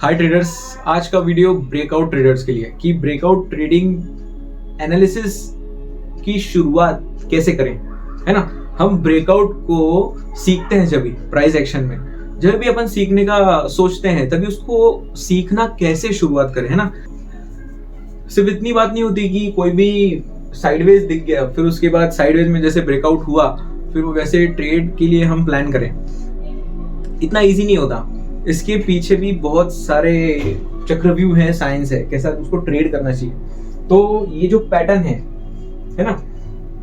हाय traders, आज का video breakout traders के लिए कि ब्रेकआउट ट्रेडिंग एनालिसिस की शुरुआत कैसे करें, है ना। हम ब्रेकआउट को सीखते हैं जब भी प्राइस एक्शन में, जब भी अपन सीखने का सोचते हैं तभी उसको सीखना कैसे शुरुआत करें, है ना। सिर्फ इतनी बात नहीं होती कि कोई भी साइडवेज दिख गया फिर उसके बाद साइडवेज में जैसे ब्रेकआउट हुआ फिर वो वैसे ट्रेड के लिए हम प्लान करें, इतना इजी नहीं होता। इसके पीछे भी बहुत सारे चक्रव्यूह है, साइंस है, कैसा उसको ट्रेड करना चाहिए। तो ये जो पैटर्न है ना,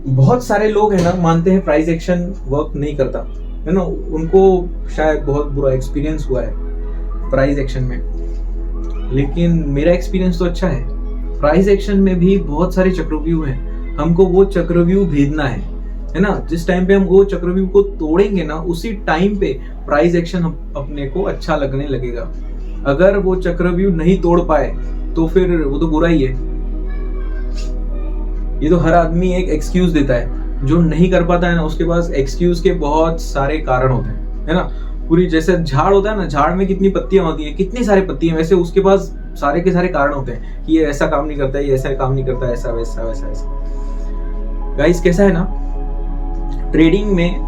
बहुत सारे लोग है ना मानते हैं प्राइस एक्शन वर्क नहीं करता, है ना। उनको शायद बहुत बुरा एक्सपीरियंस हुआ है प्राइस एक्शन में, लेकिन मेरा एक्सपीरियंस तो अच्छा है। प्राइस एक्शन में भी बहुत सारे चक्रव्यूह हैं, हमको वो चक्रव्यूह भेदना है ना। जिस टाइम पे हम वो चक्रव्यूह को तोड़ेंगे ना, उसी टाइम पे प्राइस एक्शन अपने को अच्छा लगने लगेगा। अगर वो चक्रव्यूह नहीं तोड़ पाए तो फिर वो तो बुरा ही है। ये तो हर आदमी एक एक्सक्यूज देता है, जो नहीं कर पाता है ना उसके पास एक्सक्यूज के बहुत सारे कारण होते हैं, है ना। पूरी जैसे झाड़ होता है ना, झाड़ में कितनी पत्तियां होती हैं, कितनी सारी पत्तियां, वैसे उसके पास सारे के सारे कारण होते हैं कि ये ऐसा काम नहीं करता है, ये ऐसा काम नहीं करता, ऐसा वैसा वैसा ऐसा। गाइस कैसा है ना, ट्रेडिंग में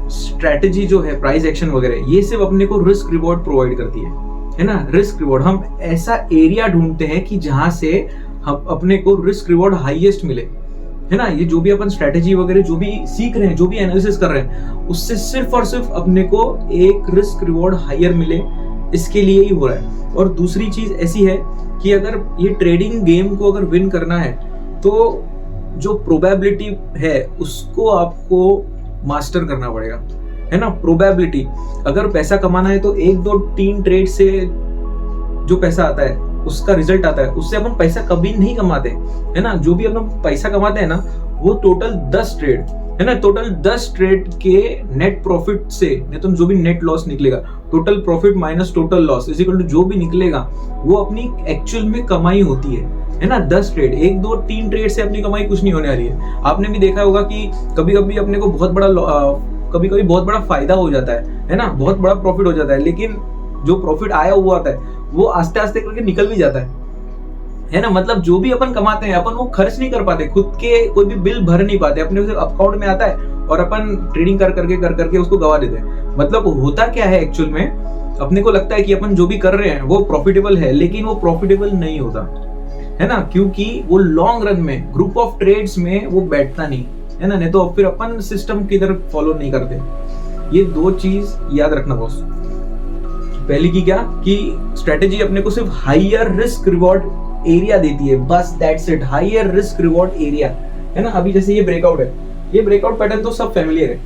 स्ट्रेटजी जो है प्राइस एक्शन वगैरह, ये सिर्फ अपने को रिस्क रिवॉर्ड प्रोवाइड करती है ना। रिस्क रिवॉर्ड, हम ऐसा एरिया ढूंढते हैं कि जहां से हम अपने को रिस्क रिवॉर्ड हाईएस्ट मिले, है ना। ये जो भी अपन स्ट्रेटजी वगैरह जो भी सीख रहे हैं, जो भी एनालिसिस कर रहे हैं, उससे सिर्फ और सिर्फ अपने को एक रिस्क रिवॉर्ड हायर मिले, इसके लिए ही हो रहा है। और दूसरी चीज ऐसी है कि अगर ये ट्रेडिंग गेम को अगर विन करना है तो जो प्रोबेबिलिटी है उसको आपको मास्टर करना पड़ेगा, है ना। प्रोबेबिलिटी, अगर पैसा कमाना है तो 1 2 3 ट्रेड से जो पैसा आता है, उसका रिजल्ट आता है, उससे अपन पैसा कभी नहीं कमाते, है ना। जो भी अपन पैसा कमाते हैं ना, वो टोटल 10 ट्रेड, है ना, टोटल 10 ट्रेड के नेट प्रॉफिट से, नहीं तो जो भी नेट लॉस निकलेगा, total profit minus total loss is equal to जो भी निकलेगा वो अपनी एक्चुअल में कमाई होती है ना। 10 ट्रेड, 1 2 3 ट्रेड से अपनी कमाई कुछ नहीं होने वाली है। आपने भी देखा होगा कि कभी कभी अपने को बहुत बड़ा फायदा हो जाता है ना, बहुत बड़ा प्रॉफिट हो जाता है, लेकिन जो प्रॉफिट आया हुआ आता है वो आस्ते आस्ते करके निकल भी जाता है ना। मतलब जो भी अपन कमाते हैं अपन वो खर्च नहीं कर पाते, खुद के कोई भी बिल भर नहीं पाते, अपने सिर्फ अकाउंट में आता है और अपन ट्रेडिंग कर करके उसको गवा देते हैं। मतलब होता क्या है एक्चुअल में, अपने को लगता है कि अपन जो भी कर रहे हैं वो प्रॉफिटेबल है, लेकिन वो प्रॉफिटेबल नहीं होता, है ना, क्योंकि वो लॉन्ग रन में ग्रुप ऑफ ट्रेड्स में वो बैठता नहीं, है ना। नहीं तो फिर अपन सिस्टम की तरफ फॉलो नहीं करते। ये 2 चीज याद रखना बॉस। पहली की क्या कि स्ट्रेटेजी अपने को सिर्फ हायर रिस्क रिवॉर्ड एरिया देती है, बस that's it, higher risk reward area, है ना। अभी जैसे ये ब्रेकआउट है, ये ब्रेकआउट पैटर्न तो सब फैमिलियर है,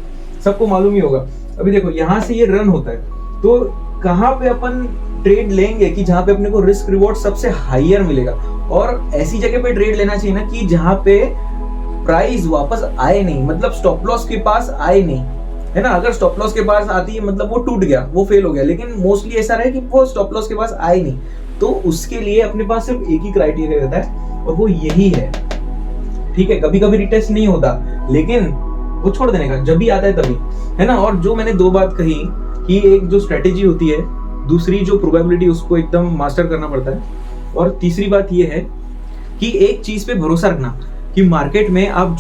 सबको मालूम ही होगा। अभी देखो यहाँ से ये रन होता है, तो कहाँ पे अपन ट्रेड लेंगे कि जहां पे अपने को रिस्क रिवॉर्ड सबसे हायर मिलेगा। और ऐसी जगह पे ट्रेड लेना चाहिए ना कि जहां पे प्राइस वापस आए नहीं, मतलब स्टॉप लॉस के पास आए नहीं, है ना। अगर स्टॉप लॉस के पास आती है मतलब वो टूट गया, वो फेल हो गया, लेकिन मोस्टली ऐसा रहे कि वो स्टॉप लॉस के पास आए नहीं, तो उसके लिए अपने पास सिर्फ एक ही क्राइटेरिया रहता है और वो यही है। ठीक है, कभी कभी रिटेस्ट नहीं होता, लेकिन वो छोड़ देने का जब भी आता है तभी, है ना। और जो मैंने 2 बात कही कि एक जो स्ट्रेटेजी होती है, दूसरी जो प्रोबेबिलिटी, उसको एकदम मास्टर करना पड़ता है, और तीसरी बात ये है कि एक चीज पे भरोसा रखना कि मार्केट में आप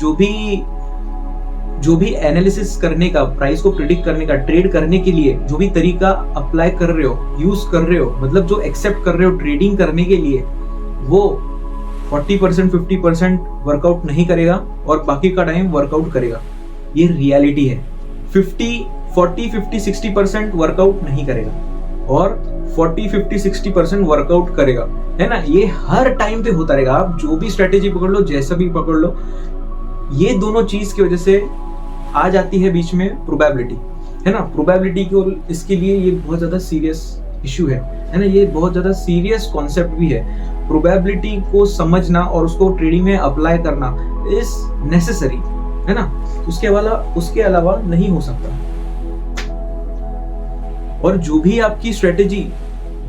जो भी एनालिसिस करने का, प्राइस को प्रिडिक्ट करने का, ट्रेड करने के लिए जो भी तरीका अप्लाई कर रहे हो, यूज कर रहे हो, मतलब जो एक्सेप्ट कर रहे हो ट्रेडिंग करने के लिए, वो 40% 50% वर्कआउट नहीं करेगा और बाकी का टाइम वर्कआउट करेगा। ये रियलिटी है। 40 50 60% वर्कआउट नहीं करेगा और 40 50 60% वर्कआउट करेगा, है ना। ये हर टाइम पे होता रहेगा। आप जो भी स्ट्रेटेजी पकड़ लो, जैसा भी पकड़ लो, ये दोनों चीज की वजह से आ जाती है बीच में प्रोबेबिलिटी, है ना। प्रोबेबिलिटी को, इसके लिए ये बहुत ज्यादा सीरियस इशू है ना। ये बहुत ज्यादा सीरियस कॉन्सेप्ट भी है। प्रोबेबिलिटी को समझना और उसको ट्रेडिंग में अप्लाई करना इज नेसेसरी, है ना। उसके अलावा नहीं हो सकता। और जो भी आपकी स्ट्रेटेजी,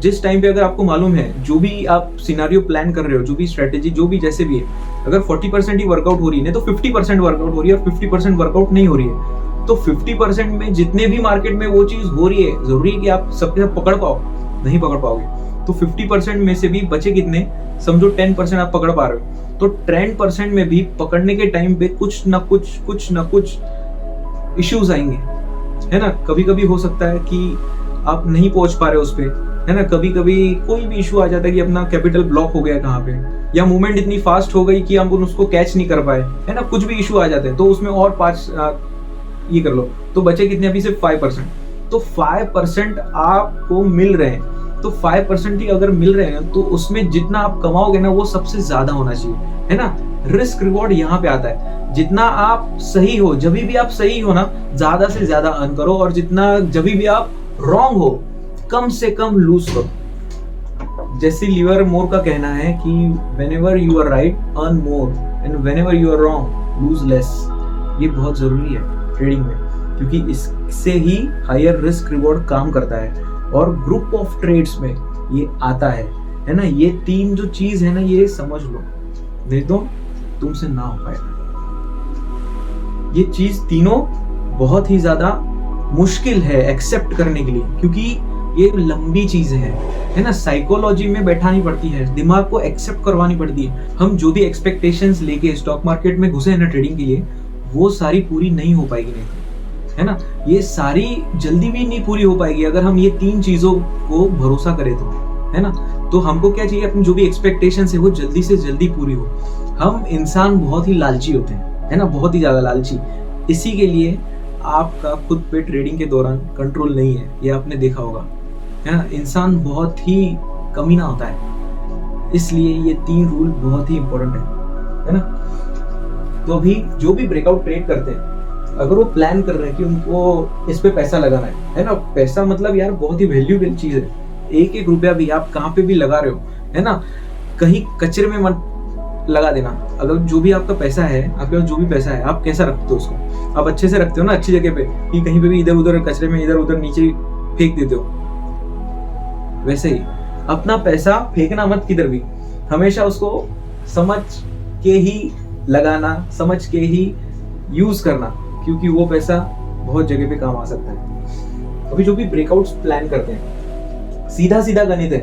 जिस टाइम पे अगर आपको मालूम है, जो भी आप सिनारियो प्लान कर रहे हो, जो भी स्ट्रेटेजी, जो भी जैसे भी है, अगर 40% ही वर्कआउट हो रही है, नहीं तो 50% वर्कआउट हो रही है और 50% वर्कआउट नहीं हो रही है, तो 50% में जितने भी मार्केट में वो चीज हो रही है, जरूरी है कि आप सबके साथ पकड़ पाओ, नहीं पकड़ पाओगे। तो 50% में से भी बचे कितने, समझो 10% आप पकड़ पा रहे हो, तो 10% में भी पकड़ने के टाइम पे कुछ ना कुछ इश्यूज आएंगे, है ना। कभी कभी हो सकता है कि आप नहीं पहुंच पा रहे उस पे, है ना। कभी कभी कोई भी इशू आ जाता है कि अपना कैपिटल ब्लॉक हो गया कहाँ पे, या मूवमेंट इतनी फास्ट हो गई कि हम उसको कैच नहीं कर पाए, है ना। कुछ भी इशू आ जाते हैं तो उसमें और 5 ये कर लो, तो बचे कितने अभी सिर्फ 5%। तो 5% आपको मिल रहे हैं, तो 5% ही अगर मिल रहे हैं तो उसमें जितना आप कमाओगे ना वो सबसे ज्यादा होना चाहिए, है ना। रिस्क रिवॉर्ड यहाँ पे आता है, जितना आप सही हो, जब भी आप सही हो ना, ज्यादा से ज्यादा अर्न करो, और जितना जब भी आप रॉन्ग हो कम से कम लूज करो। जैसे लिवरमोर का कहना है कि whenever you are right earn more and whenever you are wrong lose less। ये बहुत जरूरी है ट्रेडिंग में, क्योंकि इससे ही हायर रिस्क रिवॉर्ड काम करता है, और ग्रुप ऑफ ट्रेड्स में ये आता है ना। ये 3 जो चीज है ना, ये समझ लो, नहीं तो तुमसे ना हो पाएगा। ये चीज तीनों बहुत ही ज्यादा मुश्किल है एक्सेप्ट करने के लिए, क्योंकि ये लंबी चीजें हैं, है ना। साइकोलॉजी में बैठानी पड़ती है, दिमाग को एक्सेप्ट करवानी पड़ती है। हम जो भी एक्सपेक्टेशंस लेके स्टॉक मार्केट में घुसे हैं ना ट्रेडिंग के लिए, वो सारी पूरी नहीं हो पाएगी, नहीं, है ना। ये सारी जल्दी भी नहीं पूरी हो पाएगी अगर हम ये 3 चीजों को भरोसा करें तो, है ना। तो हमको क्या चाहिए, अपनी जो भी एक्सपेक्टेशंस है वो जल्दी से जल्दी पूरी हो। हम इंसान बहुत ही लालची होते हैं, है ना, बहुत ही ज्यादा लालची। इसी के लिए आपका खुद पे ट्रेडिंग के दौरान कंट्रोल नहीं है, ये आपने देखा होगा, है ना। इंसान बहुत ही कमीना होता है, इसलिए ये 3 रूल बहुत ही इंपॉर्टेंट है ना। तो अभी जो भी ब्रेकआउट ट्रेड करते हैं, अगर वो प्लान कर रहे हैं कि उनको इस पे पैसा लगाना है ना। पैसा मतलब यार बहुत ही वैल्यूएबल चीज है, एक एक रुपया भी आप कहाँ पे भी लगा रहे हो, है ना, कहीं कचरे में मत लगा देना। अगर जो भी आपका पैसा है, आपके पास जो भी पैसा है, आप कैसा रखते हो उसको, आप अच्छे से रखते हो ना, अच्छी जगह पे, कि कहीं पे भी इधर उधर कचरे में इधर उधर नीचे फेंक देते हो। वैसे ही अपना पैसा फेंकना मत किधर भी, हमेशा उसको समझ के ही लगाना, समझ के ही यूज करना, क्योंकि वो पैसा बहुत जगह पे काम आ सकता है। अभी जो भी ब्रेकआउट्स प्लान करते हैं, सीधा सीधा गणित है।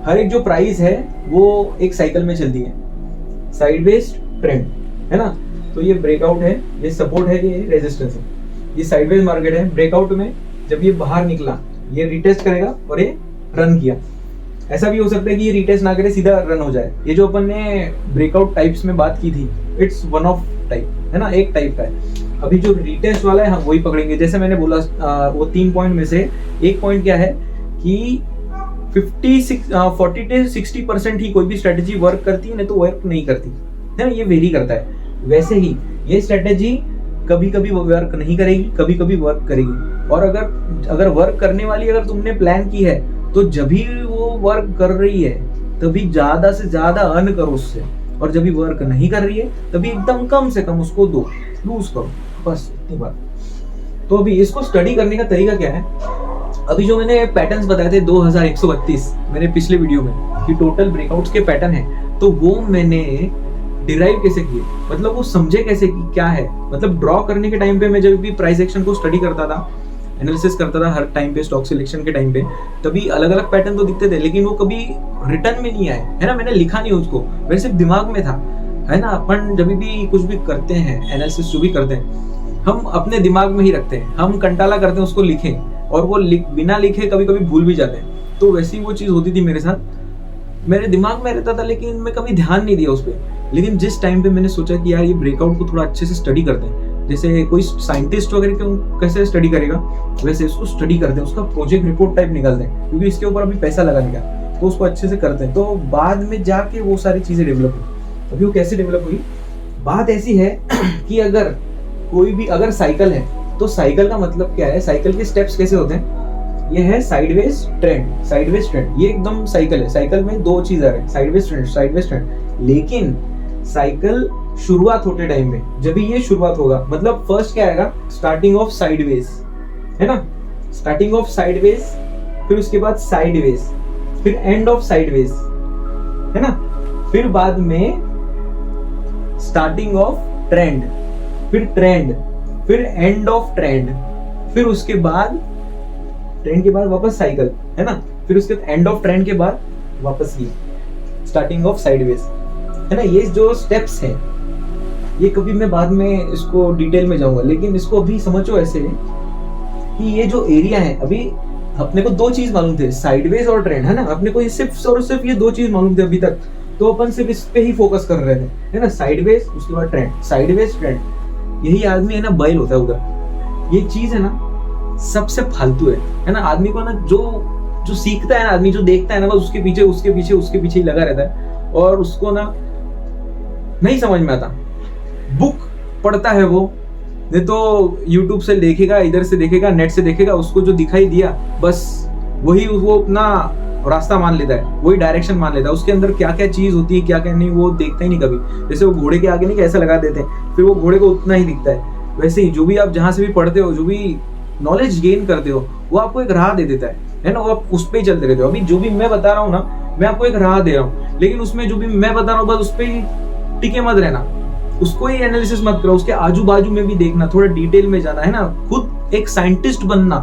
हर एक जो प्राइस है वो एक साइकिल में चलती है, साइडवेज ट्रेंड, है ना। तो ये ब्रेकआउट है, ये सपोर्ट है, ये रेजिस्टेंस है, ये साइडवेज मार्केट है। ब्रेकआउट में जब ये बाहर निकला, ये रिटेस्ट करेगा और ये रन किया। ऐसा भी हो सकता है कि ये रिटेस्ट ना करे, सीधा रन हो जाए। ये जो अपन ने ब्रेकआउट टाइप्स में बात की थी, इट्स वन ऑफ टाइप, है ना, एक टाइप का है। अभी जो रिटेस्ट वाला है हम वही पकड़ेंगे। जैसे मैंने बोला वो 3 पॉइंट में से एक पॉइंट क्या है कि 40 से 60% ही कोई भी स्ट्रेटेजी वर्क करती है, नहीं तो वर्क नहीं करती, है ना। ये वेरी करता है। वैसे ही ये स्ट्रेटेजी कभी कभी वर्क नहीं करेगी, कभी कभी वर्क करेगी। और अगर वर्क करने वाली अगर तुमने प्लान की है, तो जब भी वो वर्क कर रही है तभी ज्यादा से ज्यादा अर्न करो उससे, और जब भी वर्क नहीं कर रही है तभी एकदम कम से कम उसको दो, लूज करो, बस इतनी बात। तो अभी इसको स्टडी करने का तरीका क्या है, अभी जो मैंने पैटर्न्स बताए थे 2132 मेरे पिछले वीडियो में कि टोटल ब्रेकआउट्स के पैटर्न है, तो वो मैंने डिराइव कैसे किए, मतलब वो समझे कैसे कि क्या है। मतलब ड्रॉ करने के टाइम पे मैं जब भी प्राइस एक्शन को स्टडी करता था, एनालिसिस करता था हर टाइम पे, स्टॉक सिलेक्शन के टाइम पे, तभी अलग अलग पैटर्न तो दिखते थे, लेकिन वो कभी रिटर्न में नहीं आए, है ना। मैंने लिखा नहीं उसको, मेरे सिर्फ दिमाग में था, है ना। अपन जब भी कुछ भी करते हैं, एनालिसिस जो भी करते हैं, हम अपने दिमाग में ही रखते हैं, हम कंटाला करते हैं उसको लिखें, और वो बिना लिखे कभी कभी भूल भी जाते हैं। तो वैसी वो चीज होती थी मेरे साथ, मेरे दिमाग में रहता था, लेकिन मैं कभी ध्यान नहीं दिया उस पर। लेकिन जिस टाइम पे मैंने सोचा कि यार ये ब्रेकआउट को थोड़ा अच्छे से स्टडी करते हैं, जैसे कोई साइंटिस्ट वगैरह क्यों कैसे स्टडी करेगा, वैसे इसको स्टडी करते हैं, उसका प्रोजेक्ट रिपोर्ट टाइप निकालते हैं, क्योंकि इसके ऊपर अभी पैसा लगाने का, तो उसको अच्छे से करते हैं। तो बाद में जाके वो सारी चीजें डेवलप हुई। अभी वो कैसे डेवलप हुई, बात ऐसी है कि अगर कोई भी अगर साइकिल है, तो साइकिल का मतलब क्या है, साइकिल के स्टेप्स कैसे होते हैं, ये है साइडवेज ट्रेंड, साइडवेज ट्रेंड, ये एकदम साइकिल है। साइकिल में 2 चीज आ रहे हैं, साइडवेज ट्रेंड, साइडवेज ट्रेंड। लेकिन साइकिल शुरुआत होते टाइम में, जब भी ये शुरुआत होगा, मतलब फर्स्ट क्या आएगा, स्टार्टिंग ऑफ साइडवेज, है ना, स्टार्टिंग ऑफ साइडवेज, फिर उसके बाद साइडवेज, फिर एंड ऑफ साइडवेज, है ना, फिर बाद में स्टार्टिंग ऑफ ट्रेंड, फिर ट्रेंड, फिर एंड ऑफ ट्रेंड, फिर उसके बाद ट्रेंड के बाद वापस साइकिल, है ना। फिर उसके एंड ऑफ ट्रेंड के बाद वापस ये स्टार्टिंग ऑफ साइडवेज, है ना। ये जो स्टेप्स हैं ये कभी मैं बाद में इसको डिटेल में जाऊंगा, लेकिन इसको अभी समझो ऐसे कि ये जो एरिया है, अभी अपने को दो चीज मालूम थे, साइडवेज और ट्रेंड, है ना। अपने को ये सिर्फ और सिर्फ ये दो चीज मालूम थे अभी तक, तो अपन सिर्फ इस पे ही फोकस कर रहे थे, है ना। साइडवेज, उसके बाद ट्रेंड, साइडवेज ट्रेंड, यही आदमी है ना बैल होता है उधर। ये चीज है ना सबसे फालतू है ना। आदमी को ना जो सीखता है ना, आदमी जो देखता है ना, बस उसके पीछे ही लगा रहता है और उसको ना नहीं समझ में आता। बुक पढ़ता है वो, नहीं तो YouTube से देखेगा, इधर से देखेगा, नेट से देखेगा, उसको जो दिखाई दिया बस वही वो अपना रास्ता मान लेता है, वही डायरेक्शन मान लेता है। उसके अंदर क्या क्या चीज होती है, क्या क्या नहीं, वो देखता ही नहीं कभी। जैसे वो घोड़े के आगे नहीं कैसा लगा देते हैं, फिर वो घोड़े को उतना ही दिखता है। वैसे ही जो भी आप जहां से भी पढ़ते हो, जो भी नॉलेज गेन करते हो, वो आपको एक राह दे देता है ना। वो आप उस पर ही चलते रहते हो। अभी जो भी मैं बता रहा हूँ ना, मैं आपको एक राह दे रहा हूँ, लेकिन उसमें जो भी मैं बता रहा हूँ बस उस पर ही टिके मत रहना, उसको ही एनालिसिस मत करो, उसके आजू बाजू में भी देखना, थोड़ा डिटेल में जाना, है ना। खुद एक साइंटिस्ट बनना,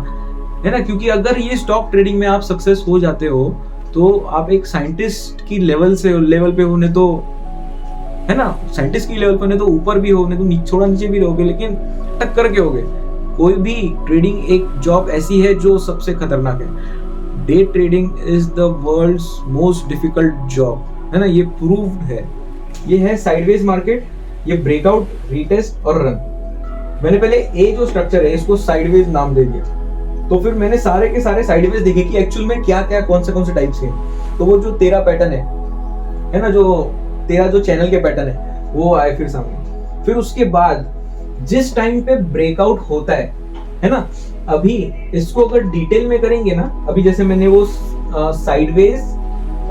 है ना। क्योंकि अगर ये स्टॉक ट्रेडिंग में आप सक्सेस हो जाते हो तो आप एक साइंटिस्ट की लेवल पे होने तो, है ना, साइंटिस्ट की लेवल पे होने तो ऊपर भी होने तो थोड़ा नीचे भी रहोगे, लेकिन टक्कर के होगे। कोई भी ट्रेडिंग एक जॉब ऐसी है जो सबसे खतरनाक है। Day trading is the world's most difficult job, है ना। ये प्रूव्ड है। ये है साइडवेज मार्केट, ये ब्रेकआउट, रीटेस्ट और रन। मैंने पहले ए जो स्ट्रक्चर है इसको साइडवेज नाम दे दिया, तो फिर मैंने सारे के सारे साइडवेज देखे कि एक्चुअल में क्या क्या कौन से टाइप्स के। तो वो जो 13 पैटर्न है ना, जो 13 जो चैनल के पैटर्न है वो आए फिर सामने। फिर उसके बाद जिस टाइम पे ब्रेकआउट होता है ना, अभी इसको अगर डिटेल में करेंगे ना, अभी जैसे मैंने वो साइडवेज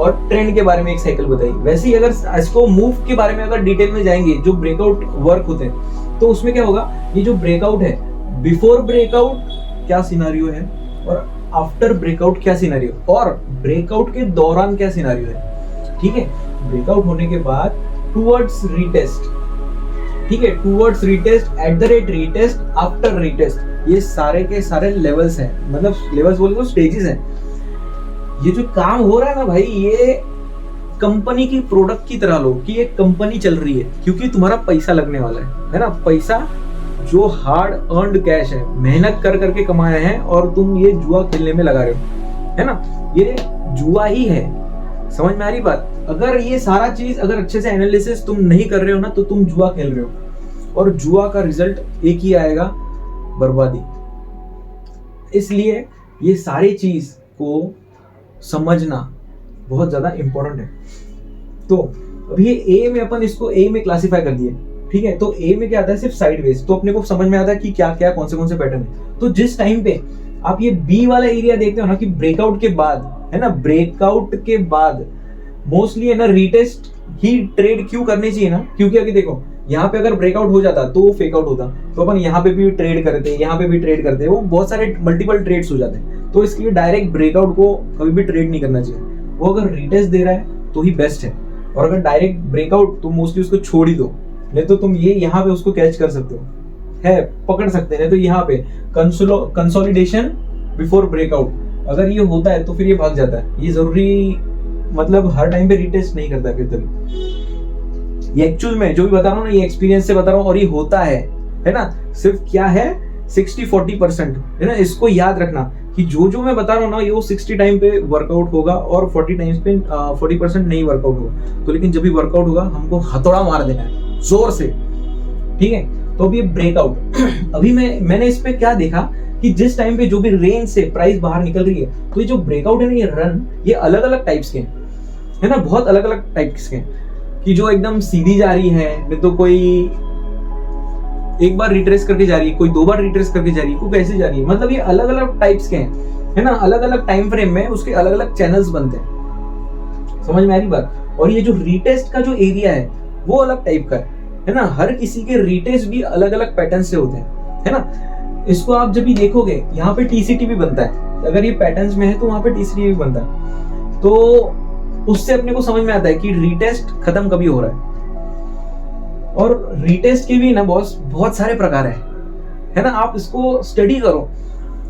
और ट्रेंड के बारे में एक साइकिल बताई, वैसे ही अगर इसको मूव के बारे में अगर डिटेल में जाएंगे, जो ब्रेकआउट वर्क होते हैं, तो उसमें क्या होगा, ये जो ब्रेकआउट है, बिफोर ब्रेकआउट क्या सिनारियो है और आफ्टर ब्रेकआउट क्या सिनारियो, और ब्रेकआउट के दौरान क्या सिनारियो है। ठीक है, ब्रेकआउट होने के बाद टूवर्ड्स रीटेस्ट, ठीक है, towards retest, at the rate retest, after retest, ये सारे के सारे लेवल्स हैं, मतलब लेवल्स बोल तो स्टेजेस हैं। ये जो काम हो रहा है ना भाई, ये कंपनी की प्रोडक्ट की तरह लो कि एक कंपनी चल रही है, क्योंकि तुम्हारा पैसा लगने वाला है ना। पैसा जो हार्ड अर्नड कैश है, मेहनत कर करके कमाया है, और तुम ये जुआ खेलने में लगा रहे हो, है ना। ये जुआ ही है, समझ में आ रही बात। अगर ये सारा चीज अगर अच्छे से एनालिसिस तुम नहीं कर रहे हो ना, तो तुम जुआ खेल रहे हो, और जुआ का रिजल्ट एक ही आएगा, बर्बादी। इसलिए ये सारी चीज को समझना बहुत ज्यादा इंपॉर्टेंट है। तो अब ये ए में अपन इसको ए में क्लासिफाई कर दिए, ठीक है। तो ए में क्या आता है, सिर्फ साइडवेज, तो अपने को समझ में आता है कि क्या क्या कौन से पैटर्न है। तो जिस टाइम पे आप ये बी वाला एरिया देखते हो ना, कि ब्रेकआउट के बाद, है ना, ब्रेकआउट के बाद मोस्टली है ना रीटेस्ट ही ट्रेड क्यों करनी चाहिए ना, क्योंकि अभी देखो यहाँ पे अगर ब्रेकआउट हो जाता तो फेक आउट होता, तो अपन यहाँ पे भी ट्रेड करते, यहाँ पे भी ट्रेड करते, वो बहुत सारे मल्टीपल ट्रेड्स हो जाते हैं। तो इसके लिए डायरेक्ट ब्रेकआउट को कभी भी ट्रेड नहीं करना चाहिए। वो अगर रीटेस्ट दे रहा है तो ही बेस्ट है, और अगर डायरेक्ट ब्रेकआउट तो मोस्टली उसको छोड़ ही दो, नहीं तो तुम ये यहाँ पे उसको कैच कर सकते हो, है पकड़ सकते हैं। नहीं तो यहाँ पे कंसोलिडेशन बिफोर ब्रेकआउट अगर ये होता है तो फिर ये भाग जाता है। ये जरूरी मतलब हर टाइम पे रीटेस्ट नहीं करता फिर तभी। ये एक्चुअल में जो भी बता रहा हूँ ना, ये एक्सपीरियंस से बता रहा हूँ, और ये होता है ना। सिर्फ क्या है 60-40%, है ना। इसको याद रखना कि जो मैं बता रहा हूँ ना, ये वो 60 टाइम पे वर्कआउट होगा और 40 टाइम्स पे 40% नहीं वर्कआउट होगा। तो लेकिन जब भी वर्कआउट होगा हमको हथौड़ा मार देना है जोर से, ठीक है। तो अभी ब्रेकआउट अभी मैंने इस पे क्या देखा कि जिस टाइम पे जो भी रेंज से प्राइस बाहर निकल रही है, तो ये जो ब्रेकआउट है ना, ये रन, ये अलग अलग टाइप्स के है ना, बहुत अलग अलग टाइप्स के, कि जो एकदम सीधी जा रही है, नहीं तो कोई एक बार रिट्रेस करके जा रही है, कोई 2 बार रिट्रेस करके जा रही है, कोई कैसे जा रही है। मतलब ये अलग अलग टाइप्स के हैं, है ना। अलग अलग टाइम फ्रेम में उसके अलग अलग चैनल्स बनते हैं, समझ में आ रही बात। और ये जो रीटेस्ट का जो एरिया है वो अलग टाइप का है ना। हर किसी के रीटेस्ट भी अलग अलग पैटर्न से होते हैं, है ना। इसको आप जब भी देखोगे, यहाँ पे टीसीटी भी बनता है, अगर ये पैटर्न्स में है तो वहां पे टीसीटी भी बनता है। तो उससे अपने को समझ में आता है कि रीटेस्ट खत्म कभी हो रहा है। और रीटेस्ट के भी ना बहुत सारे प्रकार है ना। आप इसको स्टडी करो,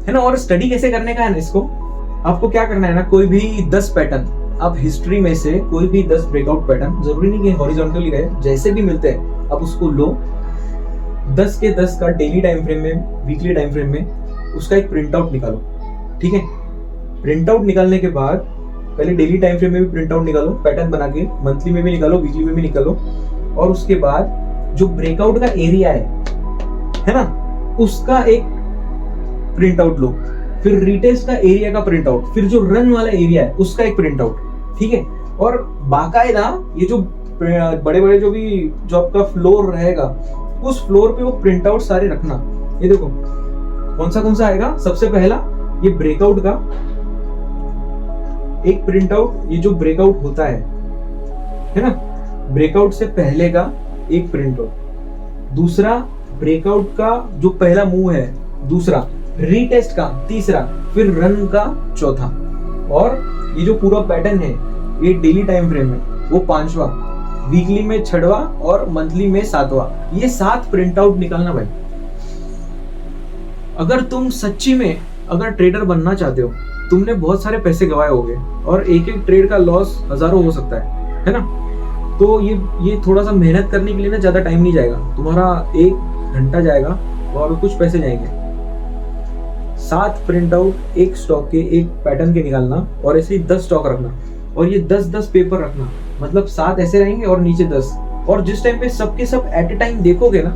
है ना। और स्टडी कैसे करने का है ना, इसको आपको क्या करना है ना, कोई भी 10 पैटर्न आप हिस्ट्री में से कोई भी 10 ब्रेकआउट पैटर्न, जरूरी नहीं कि हॉरिजॉन्टली रहे, जैसे भी मिलते हैं आप उसको लो, 10 के 10 का डेली टाइम फ्रेम में, वीकली टाइम फ्रेम में उसका एक प्रिंट आउट निकालो। ठीक है, प्रिंट आउट निकालने के बाद पहले डेली टाइम फ्रेम में भी प्रिंट आउट निकालो, पैटर्न बना के, मंथली में भी निकालो, वीकली में भी निकालो, और उसके बाद जो ब्रेकआउट का एरिया है ना, उसका एक प्रिंट आउट लो, फिर रिटेस्ट का एरिया का प्रिंट आउट, फिर जो रन वाला एरिया है उसका एक प्रिंट आउट। ठीक है, और बाकायदा ये जो बड़े बड़े जो आपका फ्लोर रहेगा, उस फ्लोर पे वो प्रिंट आउट सारे रखना। ये देखो कौन सा आएगा, सबसे पहला ये ब्रेकआउट का एक प्रिंट आउट, ये जो ब्रेकआउट होता है ना, ब्रेकआउट से पहले का एक प्रिंट आउट, दूसरा ब्रेकआउट का जो पहला मूव है दूसरा, रीटेस्ट का तीसरा, फिर रन का चौथा, और ये जो पूरा पैटर्न है ये डेली टाइम फ्रेम में वो 5वां, वीकली में 6वां और मंथली में 7वां। ये 7 प्रिंट आउट निकालना भाई। अगर तुम सच्ची में अगर ट्रेडर बनना चाहते हो, तुमने बहुत सारे पैसे गवाए होंगे और एक एक ट्रेड का लॉस हजारों हो सकता है ना, तो ये थोड़ा सा मेहनत करने के लिए ना ज्यादा टाइम नहीं जाएगा, तुम्हारा 1 घंटा जाएगा और कुछ पैसे जाएंगे। 7 प्रिंट आउट एक स्टॉक के, एक पैटर्न के निकालना, और ऐसे ही 10 स्टॉक रखना, और ये 10-10 पेपर रखना, मतलब 7 ऐसे रहेंगे और नीचे 10, और जिस टाइम पे सबके सब एट ए टाइम देखोगे ना,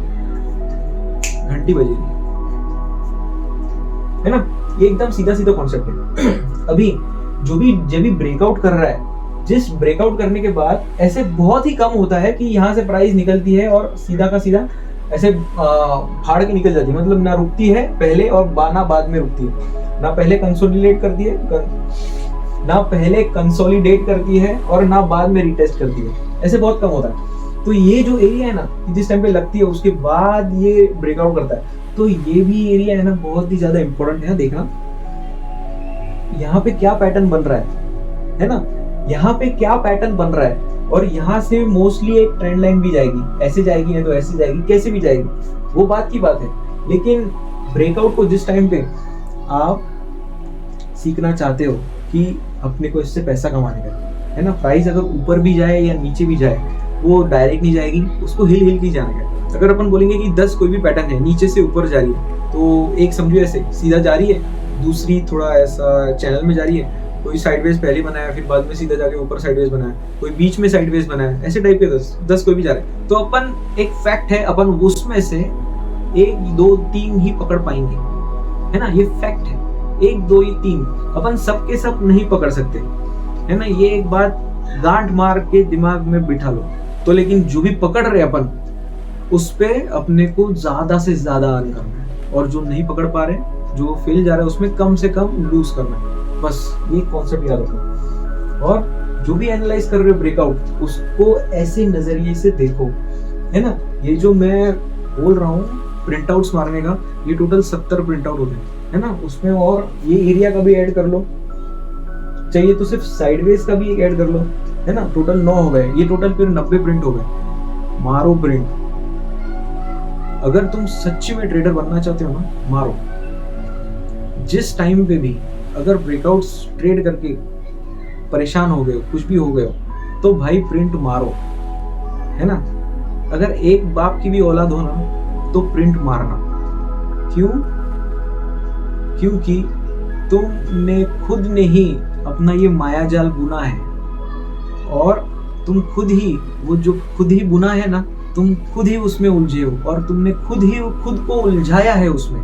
घंटी बजेगी, है ना। ये एकदम सीधा कॉन्सेप्ट है। अभी जो भी ब्रेकआउट कर रहा है, जिस ब्रेकआउट करने के बाद ऐसे बहुत ही कम होता है कि यहाँ से प्राइस निकलती है और सीधा का सीधा ऐसे फाड़ के निकल जाती है, मतलब ना रुकती है पहले और ना बाद में रुकती है, ना पहले कंसोलिडेट करती है और ना बाद में रिटेस्ट करती है, ऐसे बहुत कम होता है। तो ये जो एरिया है ना, जिस टाइम पे लगती है उसके बाद ये ब्रेकआउट करता है, तो ये भी एरिया है ना बहुत ही ज्यादा इंपॉर्टेंट है। देखना यहाँ पे क्या पैटर्न बन रहा है ना, यहाँ पे क्या पैटर्न बन रहा है, और यहाँ से मोस्टली एक ट्रेंड लाइन भी जाएगी, ऐसे जाएगी नहीं तो ऐसे जाएगी, कैसे भी जाएगी वो बात की बात है। लेकिन ब्रेकआउट को जिस टाइम पे आप सीखना चाहते हो कि अपने को इससे पैसा कमाने का है ना, प्राइस अगर ऊपर भी जाए या नीचे भी जाए वो डायरेक्ट नहीं जाएगी, उसको हिल के जाने का। अगर अपन बोलेंगे कि 10 कोई भी पैटर्न है नीचे से ऊपर जा रही है, तो एक समझो ऐसे सीधा जा रही है, दूसरी थोड़ा ऐसा चैनल में जा रही है, कोई साइडवेज पहले बनाया फिर बाद में सीधा जाके ऊपर साइडवेज बनाया, कोई बीच में साइडवेज बनाया, ऐसे टाइप के 10 कोई भी जा रहे हैं। तो अपन एक फैक्ट है, अपन उसमें से 1, 2, 3 ही पकड़ पाएंगे, है ना, ये फैक्ट है। 1, 2 या 3 अपन सबके सब नहीं पकड़ सकते, है ना, ये एक बात गांठ मार के दिमाग में बिठा लो। तो लेकिन जो भी पकड़ रहे अपन उस पे अपने को ज्यादा से ज्यादा अर्न करना है, और जो नहीं पकड़ पा रहे, जो फेल जा रहा है, उसमें कम से कम लूज करना है। बस ये कॉन्सेप्ट याद रखो। और जो भी एनालाइज कर रहे हो ब्रेकआउट, उसको ऐसे नजरिए से देखो, है ना। ये जो मैं बोल रहा हूँ प्रिंट आउट्स मारने का, ये टोटल 70 प्रिंट आउट होते हैं, है ना। उसमें और ये एरिया का भी ऐड कर लो, चाहिए तो सिर्फ साइडवेज का भी एक ऐड कर लो, है ना। टोटल 9 हो गए, ये टोटल फिर 90 प्रिंट हो गए। मारो प्रिंट। अगर तुम सच्ची में ट्रेडर बनना चाहते हो ना, मारो। जिस टाइम पे भी अगर ब्रेकआउट्स ट्रेड करके परेशान हो गए, कुछ भी हो गए, तो भाई प्रिंट मारो, है ना। अगर एक बाप की भी औलाद हो ना, तो प्रिंट मारना। क्यों? क्योंकि तुमने खुद ने ही अपना ये मायाजाल बुना है, और तुम खुद ही वो जो खुद ही बुना है ना, तुम खुद ही उसमें उलझे हो, और तुमने खुद को उलझाया है उसमें।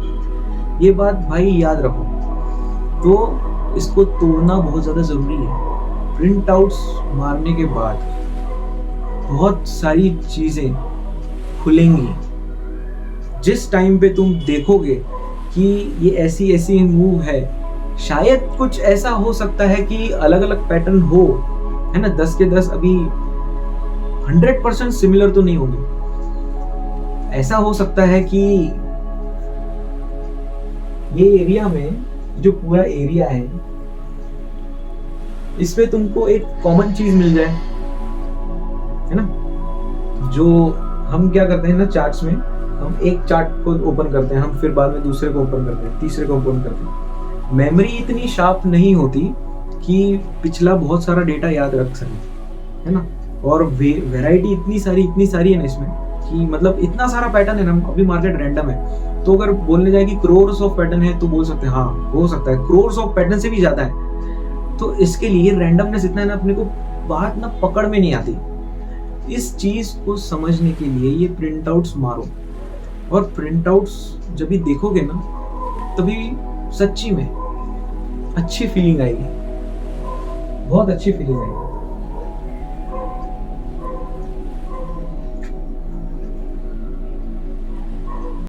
ये बात भाई याद रखो। तो इसको तोड़ना बहुत ज्यादा जरूरी है। प्रिंट आउट्स मारने के बाद बहुत सारी चीजें खुलेंगी। जिस टाइम पे तुम देखोगे कि ये ऐसी मूव है, शायद कुछ ऐसा हो सकता है कि अलग अलग पैटर्न हो, है ना। 10 के 10 अभी 100% सिमिलर तो नहीं होंगे। ऐसा हो सकता है कि ये एरिया में जो पूरा एरिया है, इसमें तुमको एक कॉमन चीज मिल जाए, है ना। जो हम क्या करते हैं ना, चार्ट्स में हम एक चार्ट को ओपन करते हैं, हम फिर बाद में दूसरे को ओपन करते हैं, तीसरे को ओपन करते हैं। मेमोरी इतनी शार्प नहीं होती कि पिछला बहुत सारा डेटा याद रख सके, है ना। और वैरायटी इतनी सारी है ना इसमें कि मतलब इतना सारा पैटर्न है ना, अभी मार्केट रैंडम है, तो अगर बोलने जाए कि क्रोर्स ऑफ पैटर्न है तो बोल सकते हैं हाँ हो सकता है, क्रोर्स ऑफ पैटर्न से भी ज्यादा है। तो इसके लिए रैंडमनेस इतना है ना, अपने को बात ना पकड़ में नहीं आती। इस चीज को समझने के लिए ये प्रिंट आउट्स मारो, और प्रिंट आउट्स जब भी देखोगे ना तभी सच्ची में अच्छी फीलिंग आएगी, बहुत अच्छी फीलिंग आएगी।